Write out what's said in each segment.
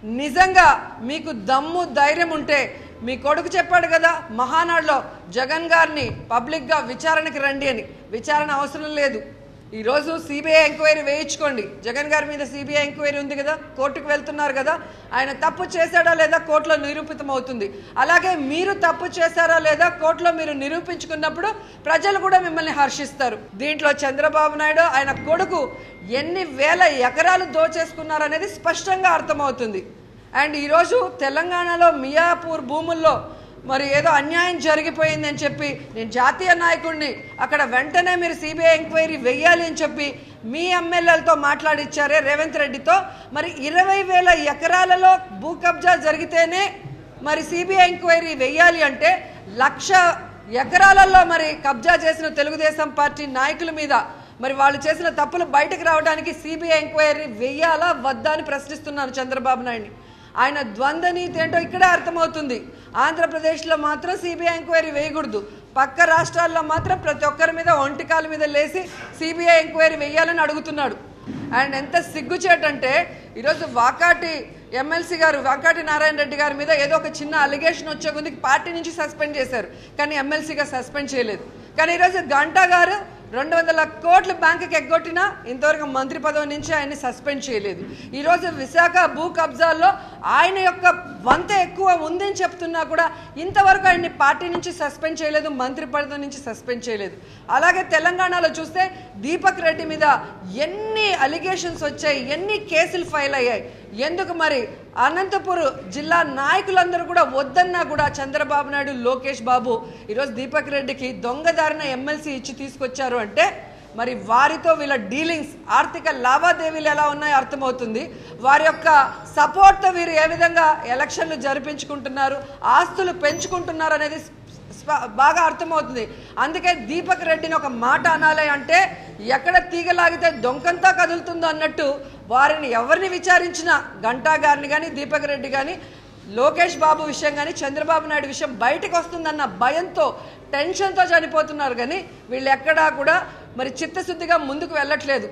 నిజంగా మీకు దమ్ము ధైర్యం ఉంటే మీ కొడుకు చెప్పాడు కదా మహానాడులో జగన్ గారిని పబ్లిక్గా విచారణకి రండి అని. విచారణ అవసరం లేదు. ఈరోజు సిబిఐ ఎంక్వైరీ వేయించుకోండి. జగన్ గారి మీద సిబిఐ ఎంక్వైరీ ఉంది కదా, కోర్టుకు వెళ్తున్నారు కదా, ఆయన తప్పు చేశాడా లేదా కోర్టులో నిరూపితం అవుతుంది. అలాగే మీరు తప్పు చేశారా లేదా కోర్టులో మీరు నిరూపించుకున్నప్పుడు ప్రజలు కూడా మిమ్మల్ని హర్షిస్తారు. దీంట్లో చంద్రబాబు నాయుడు ఆయన కొడుకు ఎన్ని వేల ఎకరాలు దోచేసుకున్నారనేది స్పష్టంగా అర్థమవుతుంది. అండ్ ఈరోజు తెలంగాణలో మియాపూర్ భూముల్లో మరి ఏదో అన్యాయం జరిగిపోయిందని చెప్పి నేను జాతీయ నాయకుడిని, అక్కడ వెంటనే మీరు సిబిఐ ఎంక్వైరీ వెయ్యాలి అని చెప్పి మీ ఎమ్మెల్యేలతో మాట్లాడిచ్చారే రేవంత్ రెడ్డితో. మరి 20,000 ఎకరాలలో భూ కబ్జా జరిగితేనే మరి సిబిఐ ఎంక్వైరీ వెయ్యాలి అంటే 1,00,000 ఎకరాలలో మరి కబ్జా చేసిన తెలుగుదేశం పార్టీ నాయకుల మీద మరి వాళ్ళు చేసిన తప్పులు బయటకు రావడానికి సిబిఐ ఎంక్వైరీ వెయ్యాలా వద్దా అని ప్రశ్నిస్తున్నాను చంద్రబాబు నాయుడిని. ఆయన ద్వంద్వ నీతి ఏంటో ఇక్కడే అర్థమవుతుంది. ఆంధ్రప్రదేశ్లో మాత్రం సిబిఐ ఎంక్వైరీ వేయకూడదు, పక్క రాష్ట్రాల్లో మాత్రం ప్రతి ఒక్కరి మీద ఒంటికాల మీద లేసి సిబిఐ ఎంక్వైరీ వేయాలని అడుగుతున్నాడు. అండ్ ఎంత సిగ్గుచేటంటే ఈరోజు వాకాటి ఎమ్మెల్సీ గారు వాకాటి నారాయణ రెడ్డి గారి మీద ఏదో ఒక చిన్న అలిగేషన్ వచ్చే కొద్ది పార్టీ నుంచి సస్పెండ్ చేశారు, కానీ ఎమ్మెల్సీగా సస్పెండ్ చేయలేదు. కానీ ఈరోజు గంటా గారు 200 కోట్ల బ్యాంకుకి ఎగ్గొట్టినా ఇంతవరకు మంత్రి పదవి నుంచి ఆయన్ని సస్పెండ్ చేయలేదు. ఈరోజు విశాఖ భూ కబ్జాల్లో ఆయన యొక్క వంత ఎక్కువ ఉందని చెప్తున్నా కూడా ఇంతవరకు ఆయన్ని పార్టీ నుంచి సస్పెండ్ చేయలేదు, మంత్రి పదవి నుంచి సస్పెండ్ చేయలేదు. అలాగే తెలంగాణలో చూస్తే దీపక్ రెడ్డి మీద ఎన్ని అలిగేషన్స్ వచ్చాయి, ఎన్ని కేసులు ఫైల్ అయ్యాయి. ఎందుకు మరి అనంతపురం జిల్లా నాయకులందరూ కూడా వద్దన్నా కూడా చంద్రబాబు నాయుడు, లోకేష్ బాబు ఈరోజు దీపక్ రెడ్డికి దొంగదారిన ఎమ్మెల్సీ ఇచ్చి తీసుకొచ్చారు అంటే మరి వారితో వీళ్ళ డీలింగ్స్, ఆర్థిక లావాదేవీలు ఎలా ఉన్నాయో అర్థమవుతుంది. వారి యొక్క సపోర్ట్తో వీరు ఏ విధంగా ఎలక్షన్లు జరిపించుకుంటున్నారు, ఆస్తులు పెంచుకుంటున్నారు అనేది బాగా అర్థమవుతుంది. అందుకే దీపక్ రెడ్డిని ఒక మాట అనాలి అంటే ఎక్కడ తీగలాగితే దొంకంతా కదులుతుందో అన్నట్టు వారిని ఎవరిని విచారించినా గంటా గారిని కానీ, దీపక్ రెడ్డి కానీ, లోకేష్ బాబు విషయం కానీ, చంద్రబాబు నాయుడు విషయం బయటకు వస్తుందన్న భయంతో, టెన్షన్తో చనిపోతున్నారు. కానీ వీళ్ళు ఎక్కడా కూడా మరి చిత్తశుద్ధిగా ముందుకు వెళ్ళట్లేదు.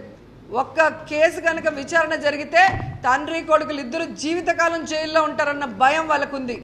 ఒక్క కేసు కనుక విచారణ జరిగితే తండ్రి కొడుకులు ఇద్దరు జీవితకాలం జైల్లో ఉంటారన్న భయం వాళ్ళకుంది.